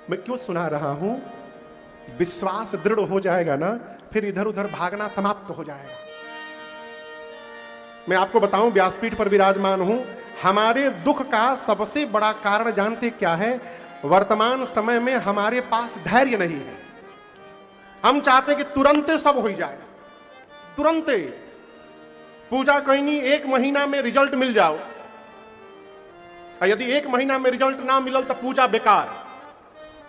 मैं क्यों सुना रहा हूं? विश्वास दृढ़ हो जाएगा ना, फिर इधर उधर भागना समाप्त हो जाएगा। मैं आपको बताऊं, व्यासपीठ पर विराजमान हूं, हमारे दुख का सबसे बड़ा कारण जानते क्या है? वर्तमान समय में हमारे पास धैर्य नहीं है। हम चाहते कि तुरंत सब हो जाए, तुरंत पूजा कहीं नहीं, 1 महीना में रिजल्ट मिल जाओ। और यदि 1 महीना में रिजल्ट ना मिलल तो पूजा बेकार,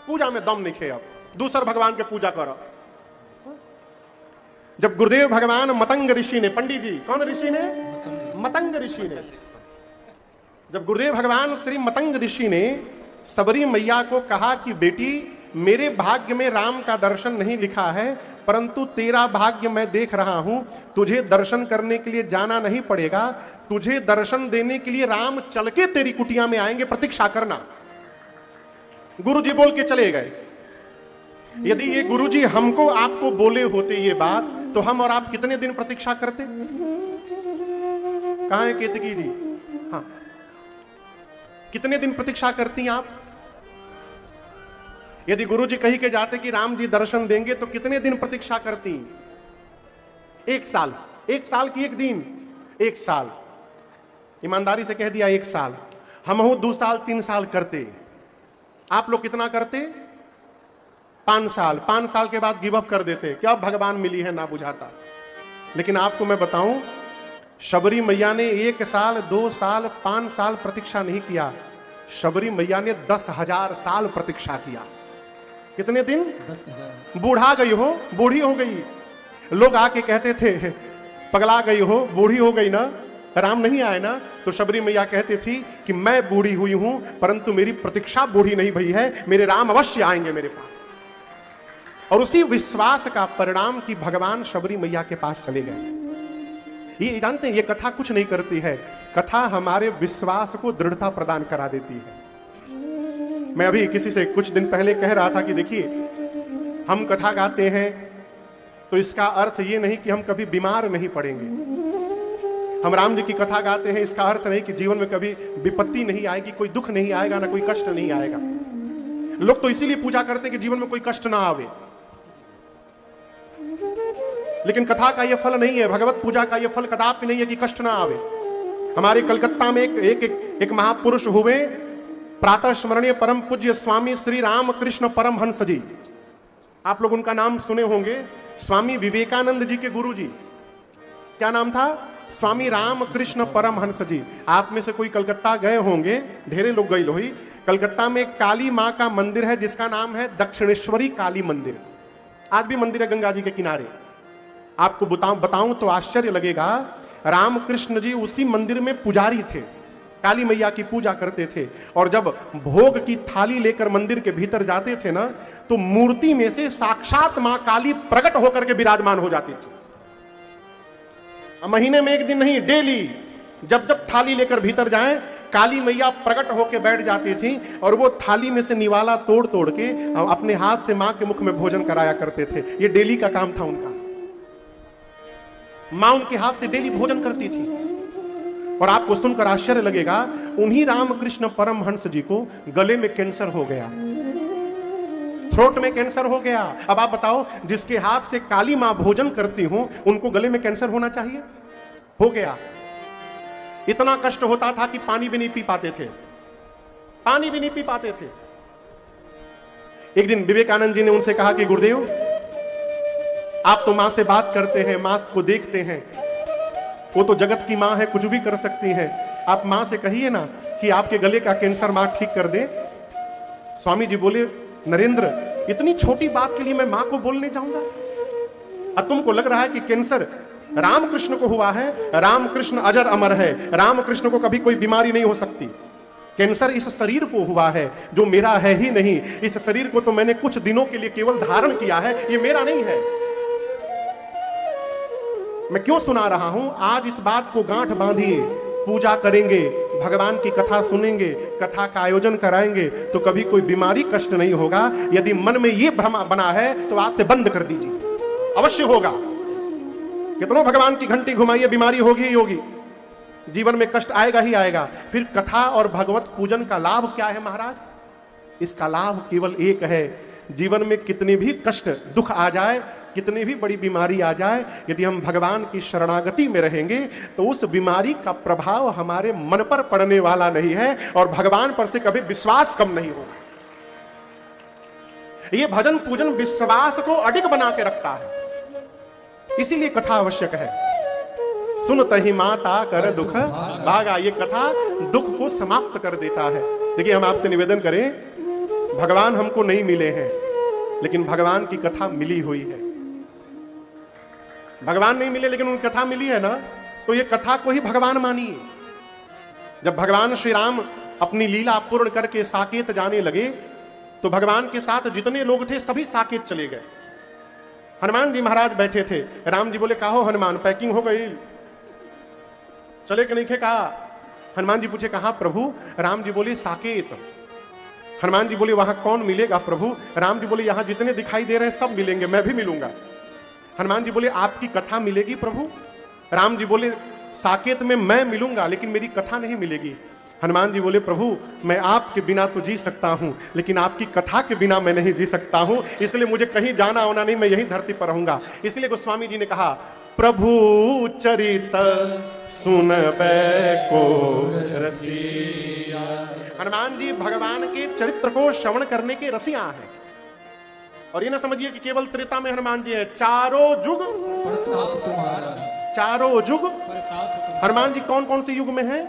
पूजा में दम नहीं खे। अब दूसर भगवान के पूजा करो। जब गुरुदेव भगवान मतंग ऋषि ने, पंडित जी कौन ऋषि ने? मतंग ऋषि ने। जब गुरुदेव भगवान श्री मतंग ऋषि ने सबरी मैया को कहा कि बेटी, मेरे भाग्य में राम का दर्शन नहीं लिखा है, परंतु तेरा भाग्य मैं देख रहा हूं, तुझे दर्शन करने के लिए जाना नहीं पड़ेगा, तुझे दर्शन देने के लिए राम चल के तेरी कुटिया में आएंगे, प्रतीक्षा करना। गुरुजी बोल के चले गए। यदि ये गुरुजी हमको आपको बोले होते ये बात, तो हम और आप कितने दिन प्रतीक्षा करते? कहां है केतकी जी? हाँ, कितने दिन प्रतीक्षा करती आप? यदि गुरुजी कही के जाते कि राम जी दर्शन देंगे, तो कितने दिन प्रतीक्षा करती? 1 साल। 1 साल की 1 दिन, 1 साल। ईमानदारी से कह दिया 1 साल। हम 2 साल 3 साल करते। आप लोग कितना करते? 5 साल। 5 साल के बाद गिव अप कर देते, क्या भगवान मिली है ना बुझाता। लेकिन आपको मैं बताऊं, शबरी मैया ने 1 साल 2 साल 5 साल प्रतीक्षा नहीं किया, शबरी मैया ने 10,000 साल प्रतीक्षा किया। कितने दिन? 10,000। बूढ़ा गई हो, बूढ़ी हो गई। लोग आके कहते थे पगला गई हो, बूढ़ी हो गई ना, राम नहीं आए ना, तो शबरी मैया कहती थी कि मैं बूढ़ी हुई हूं, परंतु मेरी प्रतीक्षा बूढ़ी नहीं भई है, मेरे राम अवश्य आएंगे मेरे पास। और उसी विश्वास का परिणाम कि भगवान शबरी मैया के पास चले गए। ये जानते हैं, ये कथा कुछ नहीं करती है, कथा हमारे विश्वास को दृढ़ता प्रदान करा देती है। मैं अभी किसी से कुछ दिन पहले कह रहा था कि देखिए, हम कथा गाते हैं तो इसका अर्थ ये नहीं कि हम कभी बीमार नहीं पड़ेंगे। हम राम जी की कथा गाते हैं, इसका अर्थ नहीं कि जीवन में कभी विपत्ति नहीं आएगी, कोई दुख नहीं आएगा, ना कोई कष्ट नहीं आएगा। लोग तो इसीलिए पूजा करते हैं कि जीवन में कोई कष्ट ना आवे। लेकिन कथा का यह फल नहीं है, भगवत पूजा का यह फल कदापि नहीं है कि कष्ट ना आवे। हमारे कलकत्ता में एक महापुरुष हुए, प्रातः स्मरणीय परम पूज्य स्वामी श्री रामकृष्ण परमहंस जी। आप लोग उनका नाम सुने होंगे, स्वामी विवेकानंद जी के गुरु जी। क्या नाम था? स्वामी रामकृष्ण परमहंस जी। आप में से कोई कलकत्ता गए होंगे, ढेरे लोग गए लोही। कलकत्ता में काली मां का मंदिर है जिसका नाम है दक्षिणेश्वरी काली मंदिर। आज भी मंदिर है गंगा जी के किनारे। आपको बताऊं तो आश्चर्य लगेगा, रामकृष्ण जी उसी मंदिर में पुजारी थे, काली मैया की पूजा करते थे। और जब भोग की थाली लेकर मंदिर के भीतर जाते थे ना, तो मूर्ति में से साक्षात मां काली प्रकट होकर के विराजमान हो जाती थी। महीने में 1 दिन नहीं, डेली जब जब थाली लेकर भीतर जाएं, काली मैया प्रकट होकर बैठ जाती थी और वो थाली में से निवाला तोड़ तोड़ के अपने हाथ से मां के मुख में भोजन कराया करते थे। ये डेली का काम था उनका। मां उनके हाथ से डेली भोजन करती थी। और आपको सुनकर आश्चर्य लगेगा, उन्हीं रामकृष्ण परमहंस जी को गले में कैंसर हो गया, थ्रोट में कैंसर हो गया। अब आप बताओ, जिसके हाथ से काली मां भोजन करती हूं, उनको गले में कैंसर होना चाहिए? हो गया। इतना कष्ट होता था कि पानी भी नहीं पी पाते थे, पानी भी नहीं पी पाते थे। एक दिन विवेकानंद जी ने उनसे कहा कि गुरुदेव, आप तो मां से बात करते हैं, मां को देखते हैं, वो तो जगत की मां है, कुछ भी कर सकती है। आप मां से कहिए ना कि आपके गले का कैंसर मां ठीक कर दे। स्वामी जी बोले, नरेंद्र, इतनी छोटी बात के लिए मैं मां को बोलने जाऊंगा? अब तुमको लग रहा है कि कैंसर रामकृष्ण को हुआ है? रामकृष्ण अजर अमर है, रामकृष्ण को कभी कोई बीमारी नहीं हो सकती। कैंसर इस शरीर को हुआ है जो मेरा है ही नहीं। इस शरीर को तो मैंने कुछ दिनों के लिए केवल धारण किया है, ये मेरा नहीं है। मैं क्यों सुना रहा हूं? आज इस बात को गांठ बांधिए, पूजा करेंगे, भगवान की कथा सुनेंगे, कथा का आयोजन कराएंगे, तो कभी कोई बीमारी कष्ट नहीं होगा। यदि मन में यह भ्रम बना है तो आज से बंद कर दीजिए, अवश्य होगा। कितनों भगवान की घंटी घुमाइए, बीमारी होगी ही होगी, जीवन में कष्ट आएगा ही आएगा। फिर कथा और भगवत पूजन का लाभ क्या है महाराज? इसका लाभ केवल एक है, जीवन में कितने भी कष्ट दुख आ जाए, कितनी भी बड़ी बीमारी आ जाए, यदि हम भगवान की शरणागति में रहेंगे तो उस बीमारी का प्रभाव हमारे मन पर पड़ने वाला नहीं है और भगवान पर से कभी विश्वास कम नहीं होगा। ये भजन पूजन विश्वास को अडिग बना के रखता है, इसीलिए कथा आवश्यक है। सुनत ही माता कर दुख भागा, ये कथा दुख को समाप्त कर देता है। देखिए, हम आपसे निवेदन करें, भगवान हमको नहीं मिले हैं, लेकिन भगवान की कथा मिली हुई है। भगवान नहीं मिले लेकिन उनकी कथा मिली है ना, तो ये कथा को ही भगवान मानिए। जब भगवान श्री राम अपनी लीला पूर्ण करके साकेत जाने लगे तो भगवान के साथ जितने लोग थे सभी साकेत चले गए। हनुमान जी महाराज बैठे थे, राम जी बोले, कहो हनुमान, पैकिंग हो गई, चले कि नहीं थे? कहा। हनुमान जी पूछे, कहा प्रभु? राम जी बोले, साकेत। हनुमान जी बोले, वहां कौन मिलेगा प्रभु? राम जी बोले, यहां जितने दिखाई दे रहे हैं सब मिलेंगे, मैं भी मिलूंगा। हनुमान जी बोले, आपकी कथा मिलेगी प्रभु? राम जी बोले, साकेत में मैं मिलूंगा लेकिन मेरी कथा नहीं मिलेगी। हनुमान जी बोले, प्रभु मैं आपके बिना तो जी सकता हूं, लेकिन आपकी कथा के बिना मैं नहीं जी सकता हूं, इसलिए मुझे कहीं जाना होना नहीं, मैं यहीं धरती पर रहूंगा। इसलिए गोस्वामी जी ने कहा, प्रभु चरित सुनबे को रसिया। हनुमान जी भगवान के चरित्र को श्रवण करने के रसिया हैं। और ये ना समझिए कि केवल त्रेता में हनुमान जी है, चारों युग तुम्हारा, चारों युग हनुमान जी कौन कौन से युग में है?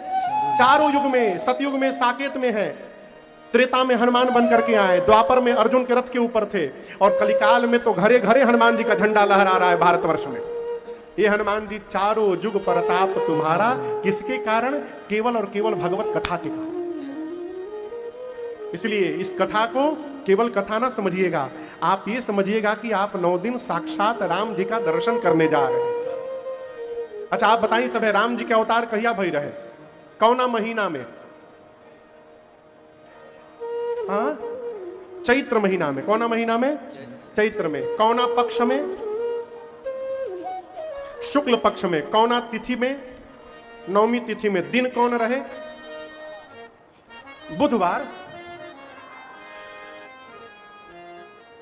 चारों युग में, सतयुग में साकेत में है, त्रेता में हनुमान बन करके आए, द्वापर में अर्जुन के रथ के ऊपर थे, और कलिकाल में तो घरे घरे हनुमान जी का झंडा लहरा रहा है भारतवर्ष में। ये हनुमान जी चारों युग प्रताप तुम्हारा, किसके कारण? केवल और केवल भगवत कथा के कारण। इसलिए इस कथा को केवल कथा ना समझिएगा, आप ये समझिएगा कि आप 9 दिन साक्षात राम जी का दर्शन करने जा रहे हैं। अच्छा, आप बताइए सब है, राम जी के अवतार कहिया भई रहे? कौना महीना में? हाँ, चैत्र महीना में। कौना महीना में? चैत्र में। कौना पक्ष में? शुक्ल पक्ष में। कौना तिथि में? नवमी तिथि में। दिन कौन रहे? बुधवार।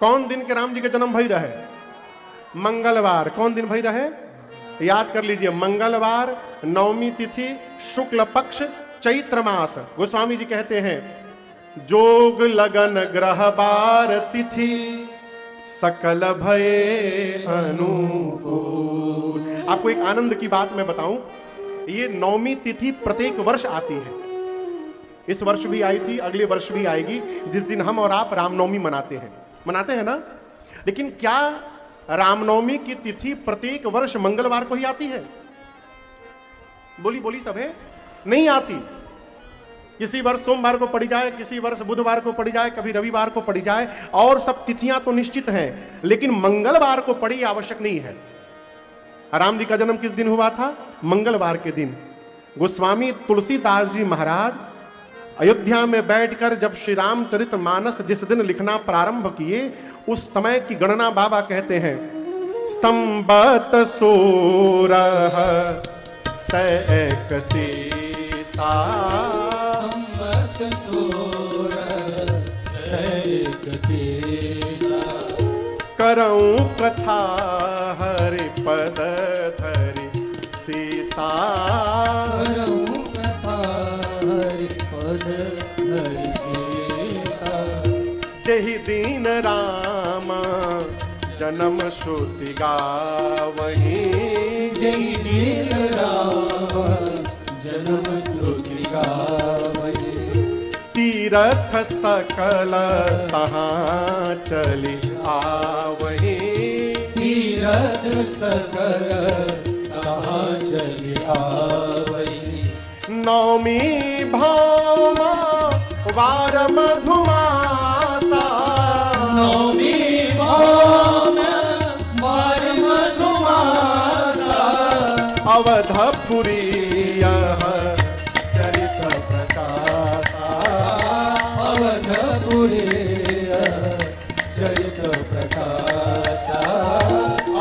कौन दिन के राम जी के जन्म भई रहे? मंगलवार। कौन दिन भई रहे? याद कर लीजिए, मंगलवार, नवमी तिथि, शुक्ल पक्ष, चैत्र मास। गोस्वामी जी कहते हैं, जोग लगन ग्रह बार तिथि सकल भये अनुकूल। आपको एक आनंद की बात मैं बताऊं, ये नवमी तिथि प्रत्येक वर्ष आती है। इस वर्ष भी आई थी, अगले वर्ष भी आएगी, जिस दिन हम और आप रामनवमी मनाते हैं ना। लेकिन क्या रामनवमी की तिथि प्रत्येक वर्ष मंगलवार को ही आती है? बोली बोली सब है, नहीं आती। किसी वर्ष सोमवार को पड़ी जाए, किसी वर्ष बुधवार को पड़ी जाए, कभी रविवार को पड़ी जाए, और सब तिथियां तो निश्चित हैं, लेकिन मंगलवार को पड़ी आवश्यक नहीं है। राम जी का जन्म किस दिन हुआ था? मंगलवार के दिन। गोस्वामी तुलसीदास जी महाराज अयोध्या में बैठकर जब श्री रामचरित मानस जिस दिन लिखना प्रारंभ किए, उस समय की गणना बाबा कहते हैं, संबत 16 31 संबत 16 31 करऊं कथा हरि पद धरि सीसा। करऊं कथा हरि पद धरि सीसा। जहि दीन राम जन्म श्रुति गावहीं। जहि दीन राम जन्म श्रुति गावहीं। तीरथ सकल तहाँ चली आवहीं। तीरथ सकल तहाँ चली आवहीं। नवमी भौमा वार मधुमासा। नवमी भौमा वार मधुमासा। अवधपुरी चरित प्रकाशा। अवधपुरी चरित प्रकाशा।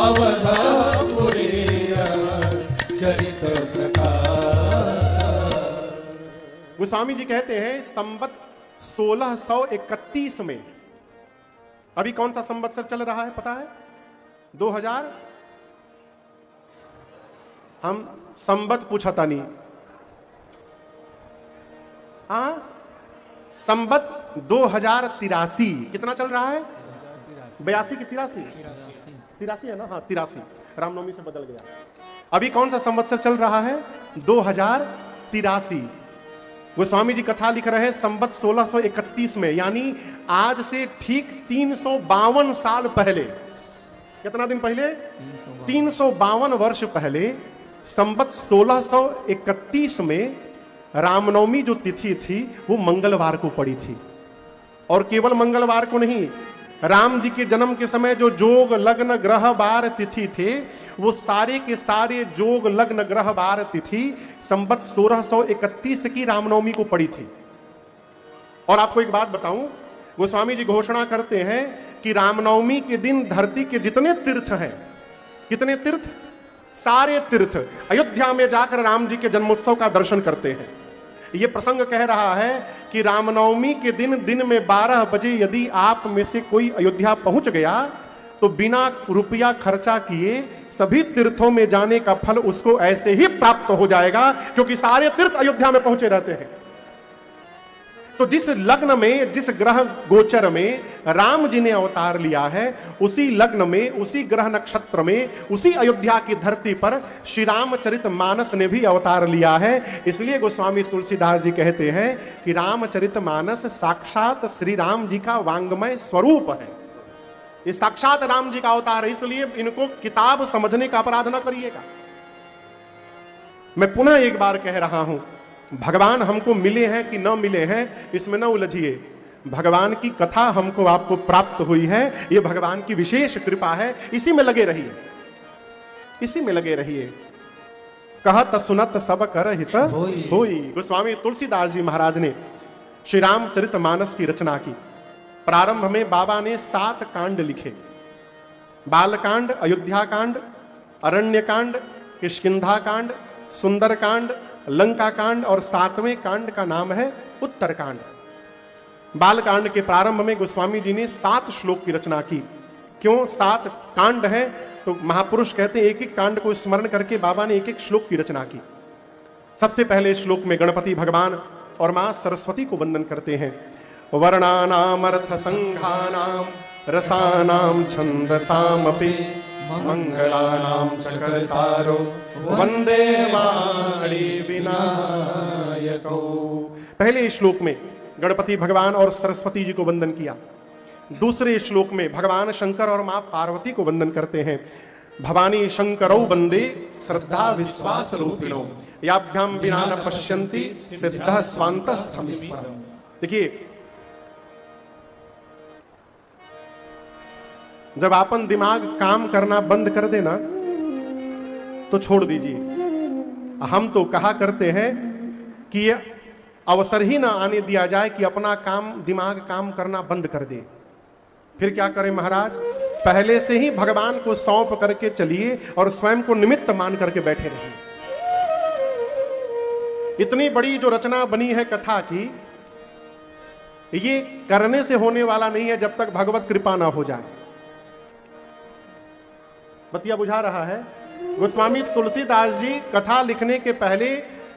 अवधपुरी चरित प्रकाशा। गोस्वामी जी कहते हैं, संबत 1631 1931 में, अभी कौन सा संवत्सर चल रहा है पता है? 2000, हम संवत पूछता नहीं, हाँ संवत 2083, कितना चल रहा है? 82 की 83 है ना? हाँ 83, रामनवमी से बदल गया। अभी कौन सा संवत्सर चल रहा है? 2083। गोस्वामी जी कथा लिख रहे हैं संवत 1631 में, यानी आज से ठीक 352 साल पहले। कितना दिन पहले? 352 वर्ष पहले संवत 1631 में रामनवमी जो तिथि थी वो मंगलवार को पड़ी थी। और केवल मंगलवार को नहीं, राम जी के जन्म के समय जो जोग लग्न ग्रह बार तिथि थे वो सारे के सारे जोग लग्न ग्रह बार तिथि संवत 1631 की रामनवमी को पड़ी थी। और आपको एक बात बताऊं, गोस्वामी जी घोषणा करते हैं कि रामनवमी के दिन धरती के जितने तीर्थ हैं, कितने तीर्थ? सारे तीर्थ अयोध्या में जाकर राम जी के जन्मोत्सव का दर्शन करते हैं। ये प्रसंग कह रहा है कि रामनवमी के दिन में 12 बजे यदि आप में से कोई अयोध्या पहुंच गया तो बिना रुपया खर्चा किए सभी तीर्थों में जाने का फल उसको ऐसे ही प्राप्त हो जाएगा, क्योंकि सारे तीर्थ अयोध्या में पहुंचे रहते हैं। तो जिस लग्न में, जिस ग्रह गोचर में राम जी ने अवतार लिया है, उसी लग्न में, उसी ग्रह नक्षत्र में, उसी अयोध्या की धरती पर श्री रामचरित मानस ने भी अवतार लिया है। इसलिए गोस्वामी तुलसीदास जी कहते हैं कि रामचरित मानस साक्षात श्री राम जी का वांग्मय स्वरूप है। ये साक्षात राम जी का अवतार है, इसलिए इनको किताब समझने का अपराध न करिएगा। मैं पुनः एक बार कह रहा हूं, भगवान हमको मिले हैं कि न मिले हैं इसमें न उलझिए। भगवान की कथा हमको आपको प्राप्त हुई है, ये भगवान की विशेष कृपा है, इसी में लगे रहिए, इसी में लगे रहिए। कहत सुनत सब कर हित होई। गोस्वामी तुलसीदास जी महाराज ने श्री रामचरित मानस की रचना की। प्रारंभ में बाबा ने 7 कांड लिखे, बालकांड, अयोध्या कांड, अरण्य कांड, किष्किंधा कांड, सुंदर कांड, लंका कांड, और 7वें कांड का नाम है उत्तरकांड। बालकांड के प्रारंभ में गोस्वामी जी ने 7 श्लोक की रचना की। क्यों 7 कांड है? तो महापुरुष कहते हैं एक एक कांड को स्मरण करके बाबा ने एक एक श्लोक की रचना की। सबसे पहले श्लोक में गणपति भगवान और मां सरस्वती को वंदन करते हैं। वर्णानाम अर्थ संघानाम रसानाम छंदसामपि मंगलानाम चक्रतारो वंदे वाणी विनायको। पहले श्लोक में गणपति भगवान और सरस्वती जी को वंदन किया। दूसरे श्लोक में भगवान शंकर और मां पार्वती को वंदन करते हैं। भवानी शंकरौ वंदे श्रद्धा विश्वास रूपिणो याभ्याम विना न पश्यन्ति सिद्ध स्वांत। देखिए, जब आपन दिमाग काम करना बंद कर देना तो छोड़ दीजिए। हम तो कहा करते हैं कि ये अवसर ही ना आने दिया जाए कि अपना दिमाग काम करना बंद कर दे। फिर क्या करें महाराज? पहले से ही भगवान को सौंप करके चलिए और स्वयं को निमित्त मान करके बैठे रहिए। इतनी बड़ी जो रचना बनी है कथा की, ये करने से होने वाला नहीं है जब तक भगवत कृपा ना हो जाए। बतिया बुझा रहा है? गोस्वामी तुलसीदास जी कथा लिखने के पहले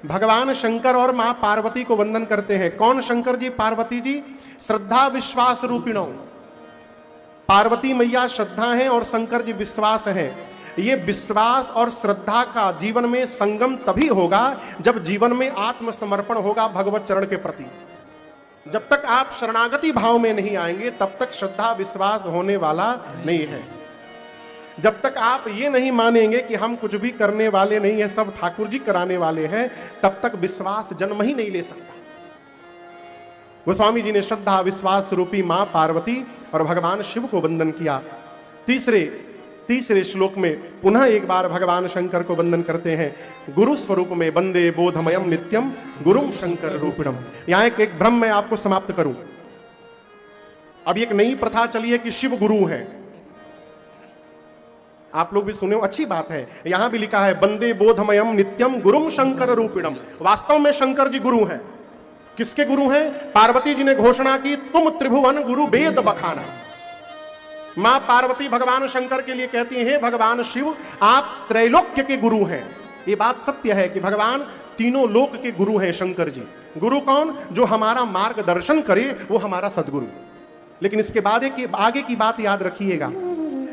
भगवान शंकर और मां पार्वती को वंदन करते हैं। कौन शंकर जी, पार्वती जी? श्रद्धा विश्वास रूपिणो। पार्वती मैया श्रद्धा है और शंकर जी विश्वास है। ये विश्वास और श्रद्धा का जीवन में संगम तभी होगा जब जीवन में आत्मसमर्पण होगा भगवत चरण के प्रति। जब तक आप शरणागति भाव में नहीं आएंगे तब तक श्रद्धा विश्वास होने वाला नहीं है। जब तक आप ये नहीं मानेंगे कि हम कुछ भी करने वाले नहीं है, सब ठाकुर जी कराने वाले हैं, तब तक विश्वास जन्म ही नहीं ले सकता। गोस्वामी जी ने श्रद्धा विश्वास रूपी मां पार्वती और भगवान शिव को वंदन किया। तीसरे श्लोक में पुनः एक बार भगवान शंकर को वंदन करते हैं। गुरु स्वरूप में वंदे बोधमयम नित्यम गुरुम शंकर रूपिणम। यहां एक भ्रम मैं आपको समाप्त करूं। अब एक नई प्रथा चली है कि शिव गुरु हैं। आप लोग भी सुने हो, अच्छी बात है। यहां भी लिखा है वंदे बोधमयम नित्यम गुरुम शंकर रूपिणम। वास्तव में शंकर जी गुरु हैं किसके गुरु हैं? पार्वती जी ने घोषणा की, तुम त्रिभुवन गुरु वेद बखाना। मां पार्वती भगवान शंकर के लिए कहती हैं, हे भगवान शिव, आप त्रैलोक्य के गुरु हैं। ये बात सत्य है कि भगवान तीनों लोक के गुरु हैं शंकर जी। गुरु कौन? जो हमारा मार्गदर्शन करे, वो हमारा सदगुरु। लेकिन इसके बाद आगे की बात याद रखिएगा,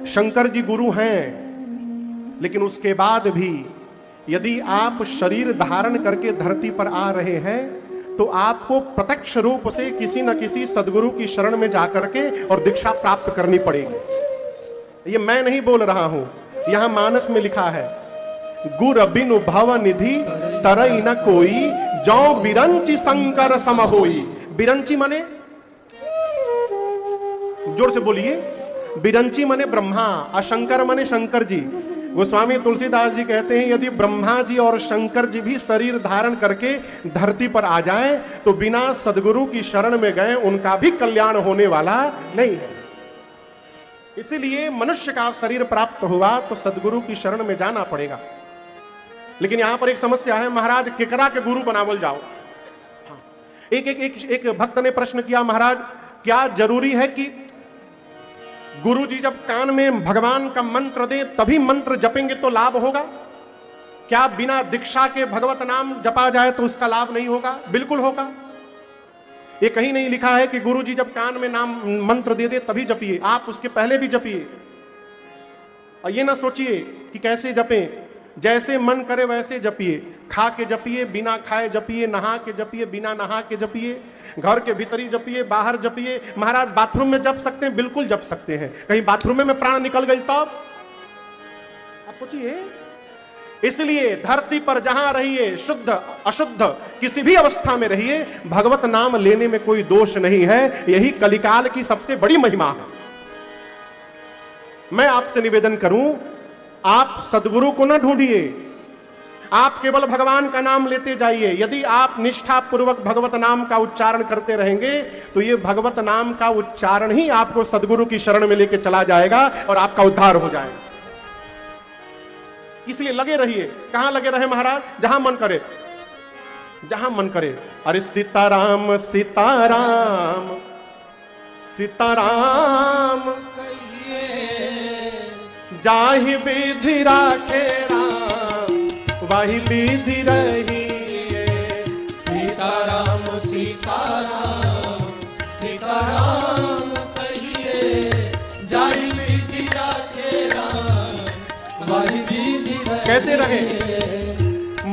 शंकर जी गुरु हैं, लेकिन उसके बाद भी यदि आप शरीर धारण करके धरती पर आ रहे हैं तो आपको प्रत्यक्ष रूप से किसी न किसी सदगुरु की शरण में जाकर के और दीक्षा प्राप्त करनी पड़ेगी। ये मैं नहीं बोल रहा हूं, यहां मानस में लिखा है, गुर बिनु भव निधि तरई न कोई, जौ बिरंची शंकर सम होई। बिरंची माने, जोर से बोलिए, बिरंची माने ब्रह्मा और शंकर माने शंकर जी। गोस्वामी तुलसीदास जी कहते हैं, यदि ब्रह्मा जी और शंकर जी भी शरीर धारण करके धरती पर आ जाएं तो बिना सदगुरु की शरण में गए उनका भी कल्याण होने वाला नहीं है। इसीलिए मनुष्य का शरीर प्राप्त हुआ तो सदगुरु की शरण में जाना पड़ेगा। लेकिन यहां पर एक समस्या है, महाराज केकरा के गुरु बनावल जाओ। एक भक्त ने प्रश्न किया, महाराज क्या जरूरी है कि गुरु जी जब कान में भगवान का मंत्र दे तभी मंत्र जपेंगे तो लाभ होगा? क्या बिना दीक्षा के भगवत नाम जपा जाए तो उसका लाभ नहीं होगा? बिल्कुल होगा। ये कहीं नहीं लिखा है कि गुरु जी जब कान में नाम मंत्र दे दे तभी जपिए, आप उसके पहले भी जपिए। और ये ना सोचिए कि कैसे जपें, जैसे मन करे वैसे जपिए। खा के जपिए, बिना खाए जपिए, नहा के जपिए, बिना नहा के जपिए, घर के भीतरी जपिए, बाहर जपिए। महाराज बाथरूम में जप सकते हैं? बिल्कुल जप सकते हैं। कहीं बाथरूम में प्राण निकल गई तब आप सोचिए। इसलिए धरती पर जहां रहिए, शुद्ध अशुद्ध किसी भी अवस्था में रहिए, भगवत नाम लेने में कोई दोष नहीं है। यही कलिकाल की सबसे बड़ी महिमा है। मैं आपसे निवेदन करूं, आप सदगुरु को ना ढूंढिए, आप केवल भगवान का नाम लेते जाइए। यदि आप निष्ठा पूर्वक भगवत नाम का उच्चारण करते रहेंगे तो ये भगवत नाम का उच्चारण ही आपको सदगुरु की शरण में लेके चला जाएगा और आपका उद्धार हो जाएगा। इसलिए लगे रहिए। कहां लगे रहे महाराज? जहां मन करे, जहां मन करे। अरे सीताराम सीताराम सीताराम जाहि विधि राखे राम, वाहि विधि रहिए। सीताराम सीताराम सीताराम कहिए, जाहि विधि राखे राम, वाहि विधि रहिए। कैसे रहे?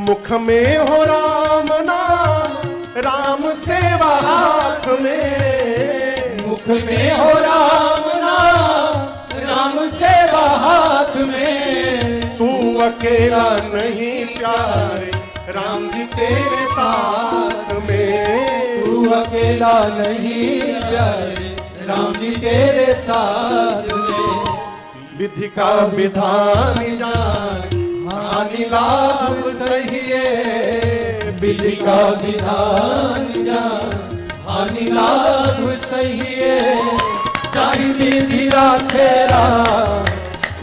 मुख में हो राम नाम, राम सेवा हाथ में। मुख में हो राम नाम, राम सेवा हाथ में। तू अकेला नहीं प्यारे, राम जी तेरे साथ में। तू अकेला नहीं प्यारे, राम जी तेरे साथ में। विधि का विधान जान, हानि लाभ सहिए। विधि का विधान जान, हानि लाभ सहिए। जाहि विधि राखे राम,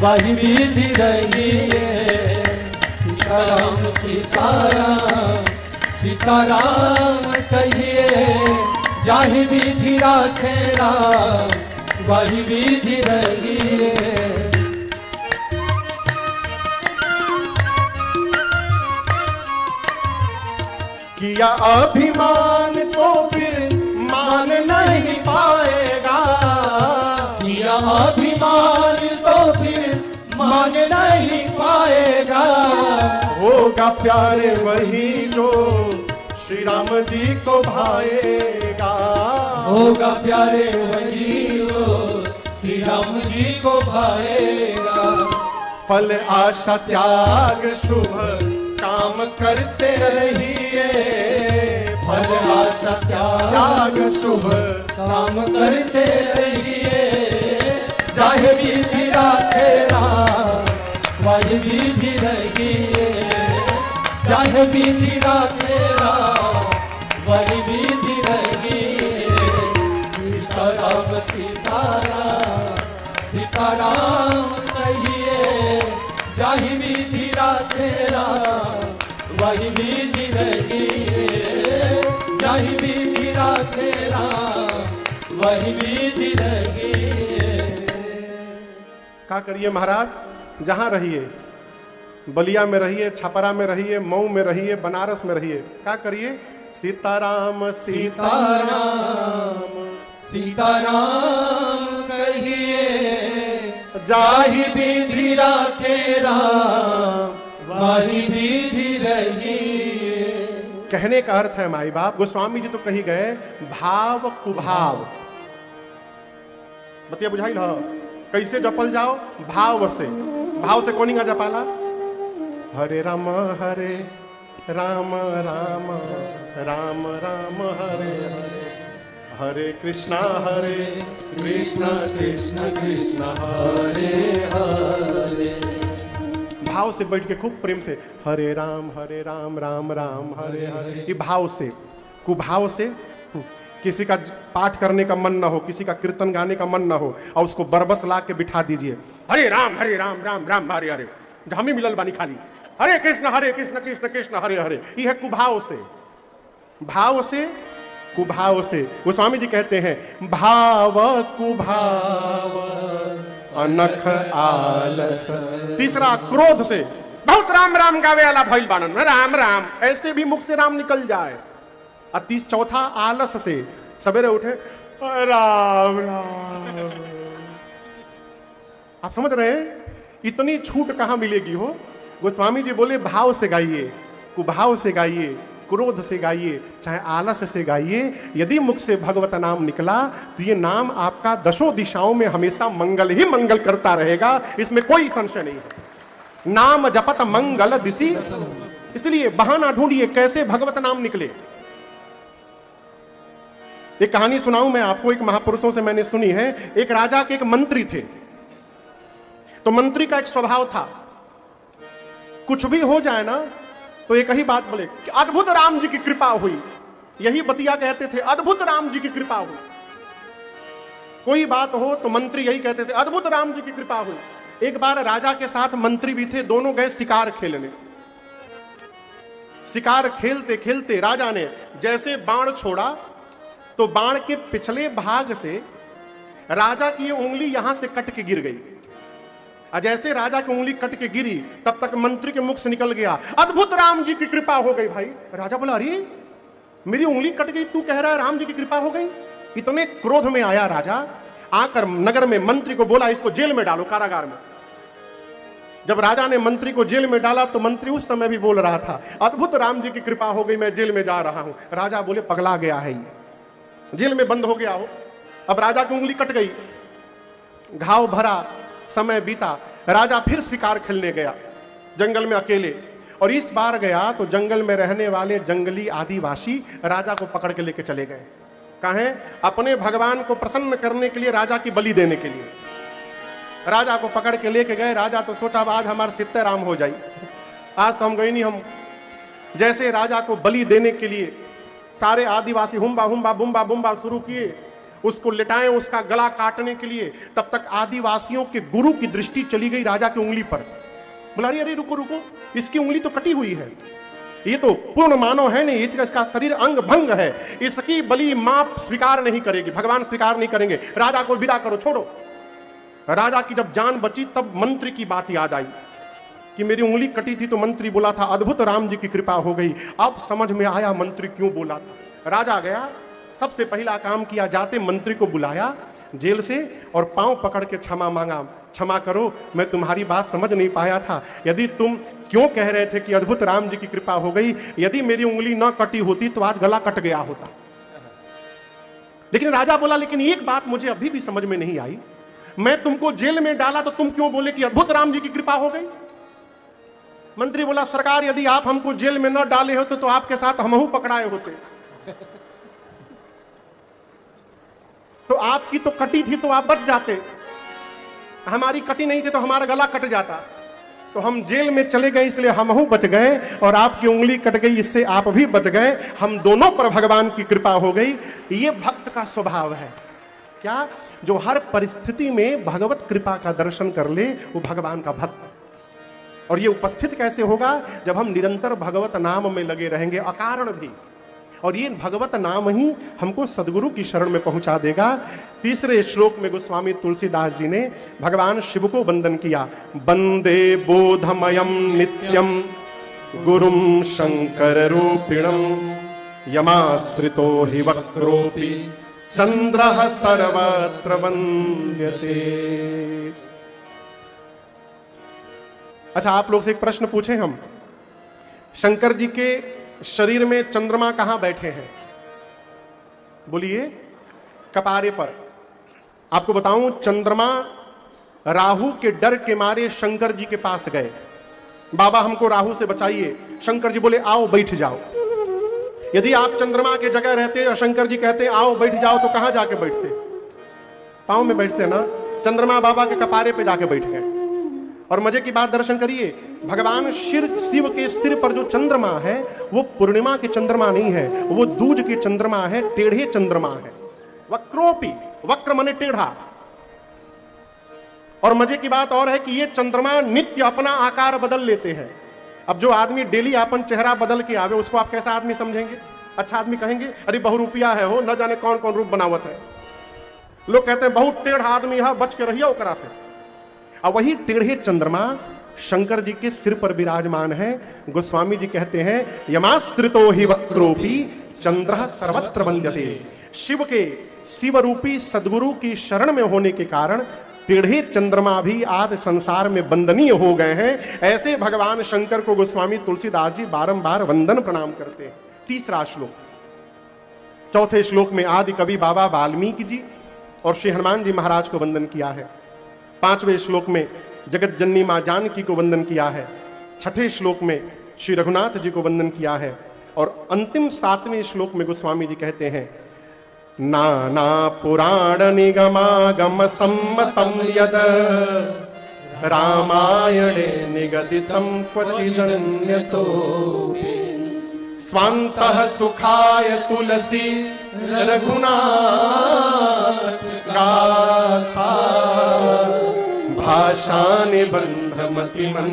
वाहि विधि रहिए। सीताराम सीताराम सीताराम कहिए, जाहि विधि राखे राम, वाहि विधि रहिए। किया अभिमान तो फिर मान नहीं पाएगा। किया अभिमान तो फिर मान नहीं पाएगा। होगा प्यारे वही जो श्री राम जी को भाएगा। होगा प्यारे वही जो श्री राम जी को भाएगा। फल आशा त्याग शुभ काम करते रहिए। फल आशा त्याग शुभ काम करते रहिए। जाहि विधि राखे राम, वाहि विधि रहिए। जाहि विधि राखे राम, वाहि विधि रहिए। सीताराम सीताराम सीताराम कहिए, जाहि विधि राखे राम, वाहि विधि रहिए। जाहि विधि क्या करिए महाराज, जहां रहिए, बलिया में रहिए, छपरा में रहिए, मऊ में रहिए, बनारस में रहिए, क्या करिए, सीताराम सीताराम सीताराम कहिए, जाहि विधि राखे राम, वाहि विधि रहिए। कहने का अर्थ है माई बाप, गोस्वामी जी तो कही गए भाव कुभाव, बतिया बुझाई ल कैसे जपल जाओ, भाव से। भाव से कोनी का जपाला, हरे राम हरे राम राम राम राम हरे हरे, हरे कृष्णा कृष्ण कृष्ण कृष्ण हरे हरे। भाव से बैठ के खूब प्रेम से हरे राम राम राम हरे हरे, ये भाव से। कुभाव से किसी का पाठ करने का मन ना हो, किसी का कीर्तन गाने का मन ना हो, और उसको बरबस ला के बिठा दीजिए, हरे राम राम राम हरे हरे, हम ही मिलल बानी खाली, हरे कृष्ण कृष्ण कृष्ण हरे हरे। यह है कुभाव से। भाव से, कुभाव से। गोस्वामी जी कहते हैं भाव कुभाव अनख आलस। तीसरा क्रोध से, बहुत राम राम गावे वाला भइल बानन, राम राम, ऐसे भी मुख से राम निकल जाए। और चौथा आलस से, सवेरे उठे राम राम। आप समझ रहे हैं इतनी छूट कहां मिलेगी हो। गोस्वामी जी बोले भाव से गाइए, कुभाव से गाइए, क्रोध से गाइए, चाहे आलस से गाइए, यदि मुख से भगवत नाम निकला तो ये नाम आपका दशों दिशाओं में हमेशा मंगल ही मंगल करता रहेगा, इसमें कोई संशय नहीं है। नाम जपत मंगल दिशि, इसलिए बहाना ढूंढिए कैसे भगवत नाम निकले। एक कहानी सुनाऊं मैं आपको, एक महापुरुषों से मैंने सुनी है। एक राजा के एक मंत्री थे, तो मंत्री का एक स्वभाव था, कुछ भी हो जाए ना तो एक ही बात बोले कि अद्भुत राम जी की कृपा हुई। यही बतिया कहते थे, अद्भुत राम जी की कृपा हुई। कोई बात हो तो मंत्री यही कहते थे, अद्भुत राम जी की कृपा हुई। एक बार राजा के साथ मंत्री भी थे, दोनों गए शिकार खेलने। शिकार खेलते खेलते राजा ने जैसे बाण छोड़ा तो बाण के पिछले भाग से राजा की उंगली यहां से कट के गिर गई। और जैसे राजा की उंगली कट के गिरी तब तक मंत्री के मुख से निकल गया, अद्भुत राम जी की कृपा हो गई। भाई राजा बोला, अरे मेरी उंगली कट गई, तू कह रहा है राम जी की कृपा हो गई। इतने क्रोध में आया राजा, आकर नगर में मंत्री को बोला, इसको जेल में डालो, कारागार में। जब राजा ने मंत्री को जेल में डाला तो मंत्री उस समय भी बोल रहा था, अद्भुत राम जी की कृपा हो गई, मैं जेल में जा रहा हूं। राजा बोले, पगला गया है ये, जेल में बंद हो गया हो। अब राजा की उंगली कट गई, घाव भरा, समय बीता। राजा फिर शिकार खेलने गया जंगल में अकेले, और इस बार गया तो जंगल में रहने वाले जंगली आदिवासी राजा को पकड़ के लेके चले गए। कहें अपने भगवान को प्रसन्न करने के लिए, राजा की बलि देने के लिए राजा को पकड़ के लेके गए। राजा तो सोचा आज हमारे सित्ते राम हो जाई, आज तो हम गए नहीं। हम जैसे राजा को बलि देने के लिए सारे आदिवासी हुम्बा हुम्बा बुम्बा बुम्बा शुरू किए, उसको लिटाएं, उसका गला काटने के लिए। तब तक आदिवासियों के गुरु की दृष्टि चली गई राजा की उंगली पर। बोला, अरे रुको रुको, इसकी उंगली तो कटी हुई है, ये तो पूर्ण मानव है नहीं, इसका शरीर अंग भंग है, इसकी बलि मां स्वीकार नहीं करेगी, भगवान स्वीकार नहीं करेंगे, राजा को विदा करो, छोड़ो। राजा की जब जान बची तब मंत्री की बात याद आई कि मेरी उंगली कटी थी तो मंत्री बोला था अद्भुत राम जी की कृपा हो गई। अब समझ में आया मंत्री क्यों बोला था। राजा गया, सबसे पहला काम किया, जाते मंत्री को बुलाया जेल से और पांव पकड़ के क्षमा मांगा, क्षमा करो, मैं तुम्हारी बात समझ नहीं पाया था। यदि तुम क्यों कह रहे थे कि अद्भुत राम जी की कृपा हो गई, यदि मेरी उंगली ना कटी होती तो आज गला कट गया होता। लेकिन राजा बोला, लेकिन एक बात मुझे अभी भी समझ में नहीं आई, मैं तुमको जेल में डाला तो तुम क्यों बोले कि अद्भुत राम जी की कृपा हो गई। मंत्री बोला, सरकार यदि आप हमको जेल में न डाले होते तो आपके साथ हमहू पकड़ाए होते। तो आपकी तो कटी थी तो आप बच जाते, हमारी कटी नहीं थी तो हमारा गला कट जाता। तो हम जेल में चले गए इसलिए हमहू बच गए और आपकी उंगली कट गई इससे आप भी बच गए, हम दोनों पर भगवान की कृपा हो गई। ये भक्त का स्वभाव है क्या, जो हर परिस्थिति में भगवत कृपा का दर्शन कर ले, वो भगवान का भक्त। और ये उपस्थित कैसे होगा, जब हम निरंतर भगवत नाम में लगे रहेंगे, अकारण भी। और ये भगवत नाम ही हमको सदगुरु की शरण में पहुंचा देगा। तीसरे श्लोक में गोस्वामी तुलसीदास जी ने भगवान शिव को वंदन किया। वंदे बोधमयम नित्यम गुरुम शंकर रूपिणम यमाश्रितो हि वक्रोपि चंद्रः सर्वत्र वंद्यते। अच्छा, आप लोग से एक प्रश्न पूछें हम, शंकर जी के शरीर में चंद्रमा कहां बैठे हैं? बोलिए, कपारे पर। आपको बताऊं, चंद्रमा राहु के डर के मारे शंकर जी के पास गए, बाबा हमको राहु से बचाइए। शंकर जी बोले आओ बैठ जाओ। यदि आप चंद्रमा के जगह रहते और शंकर जी कहते आओ बैठ जाओ, तो कहां जाके बैठते? पांव में बैठते ना। चंद्रमा बाबा के कपारे पे जाके बैठ गए। और मजे की बात दर्शन करिए, भगवान शिव के सिर पर जो चंद्रमा है वो पूर्णिमा के चंद्रमा नहीं है, वो दूज के चंद्रमा है, टेढ़े चंद्रमा है। वक्रोपी, वक्र माने टेढ़ा। और मजे की बात और है कि ये चंद्रमा नित्य अपना आकार बदल लेते हैं। अब जो आदमी डेली अपन चेहरा बदल के आवे, उसको आप कैसा आदमी समझेंगे? अच्छा आदमी कहेंगे? अरे बहुरूपिया है हो, न जाने कौन कौन रूप बनावत है। लोग कहते हैं बहुत टेढ़ा आदमी है, बच के रहिए ओकरा से। अब वही टेढ़े चंद्रमा शंकर जी के सिर पर विराजमान है। गोस्वामी जी कहते हैं यमाश्रितो हि वक्रोपि चंद्रः सर्वत्र वंद्यते। शिव के शिव रूपी सदगुरु की शरण में होने के कारण टेढ़े चंद्रमा भी आदि संसार में वंदनीय हो गए हैं। ऐसे भगवान शंकर को गोस्वामी तुलसीदास जी बारंबार वंदन प्रणाम करते हैं। तीसरा श्लोक, चौथे श्लोक में आदि कवि बाबा वाल्मीकि जी और श्री हनुमान जी महाराज को वंदन किया है। पांचवें श्लोक में जगत जननी मां जानकी को वंदन किया है। छठे श्लोक में श्री रघुनाथ जी को वंदन किया है। और अंतिम सातवें श्लोक में गोस्वामी जी कहते हैं नाना पुराण निगमागम सम्मतम यद रामायणे निगदितम क्वचिदन्यतो स्वान्तः सुखाय तुलसी रघुनाथ गाथा भाषा निबंध मतिमन